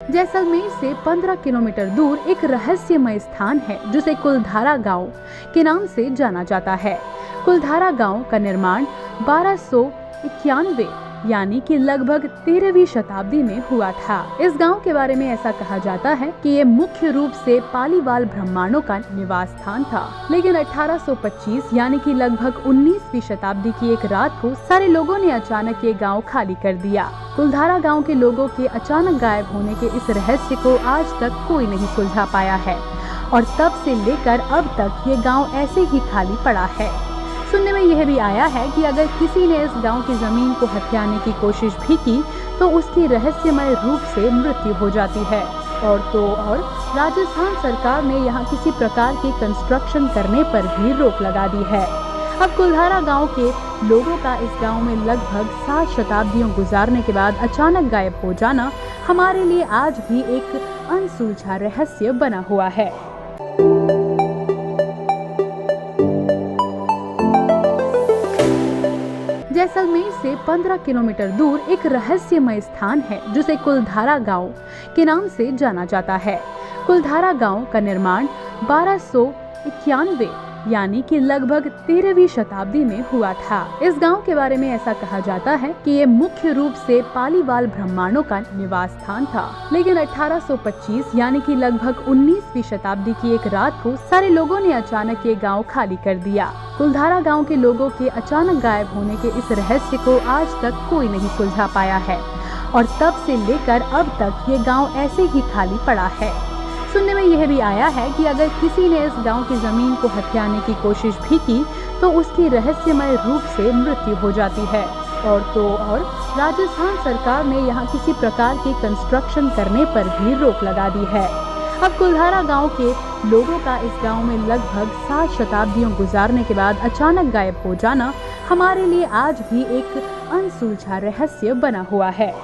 जैसलमेर से 15 किलोमीटर दूर एक रहस्यमय स्थान है जिसे कुलधारा गांव के नाम से जाना जाता है। कुलधारा गांव का निर्माण 1291 यानी कि लगभग 13वीं शताब्दी में हुआ था। इस गांव के बारे में ऐसा कहा जाता है कि ये मुख्य रूप से पालीवाल ब्राह्मणों का निवास स्थान था, लेकिन 1825 यानी कि लगभग 19वीं शताब्दी की एक रात को सारे लोगों ने अचानक ये गांव खाली कर दिया। कुलधारा गांव के लोगों के अचानक गायब होने के इस रहस्य को आज तक कोई नहीं सुलझा पाया है और तब से लेकर अब तक ये गांव ऐसे ही खाली पड़ा है। सुनने में यह भी आया है कि अगर किसी ने इस गांव की जमीन को हथियाने की कोशिश भी की तो उसकी रहस्यमय रूप से मृत्यु हो जाती है। और राजस्थान सरकार ने यहाँ किसी प्रकार की कंस्ट्रक्शन करने पर भी रोक लगा दी है। अब कुलधारा गांव के लोगों का इस गांव में लगभग 7 शताब्दियों गुजारने के बाद अचानक गायब हो जाना हमारे लिए आज भी एक अनसुलझा रहस्य बना हुआ है। जैसलमेर से 15 किलोमीटर दूर एक रहस्यमय स्थान है जिसे कुलधारा गांव के नाम से जाना जाता है। कुलधारा गांव का निर्माण 1291 यानी कि लगभग 13वीं शताब्दी में हुआ था। इस गांव के बारे में ऐसा कहा जाता है कि ये मुख्य रूप से पालीवाल ब्राह्मणों का निवास स्थान था, लेकिन 1825 यानी कि लगभग 19वीं शताब्दी की एक रात को सारे लोगों ने अचानक ये गांव खाली कर दिया। कुलधारा गांव के लोगों के अचानक गायब होने के इस रहस्य को आज तक कोई नहीं सुलझा पाया है और तब से लेकर अब तक ये गांव ऐसे ही खाली पड़ा है। सुनने में यह भी आया है कि अगर किसी ने इस गांव की जमीन को हथियाने की कोशिश भी की तो उसकी रहस्यमय रूप से मृत्यु हो जाती है। और राजस्थान सरकार ने यहाँ किसी प्रकार की कंस्ट्रक्शन करने पर भी रोक लगा दी है। अब कुलधारा गांव के लोगों का इस गांव में लगभग 7 शताब्दियों गुजारने के बाद अचानक गायब हो जाना हमारे लिए आज भी एक अनसुलझा रहस्य बना हुआ है।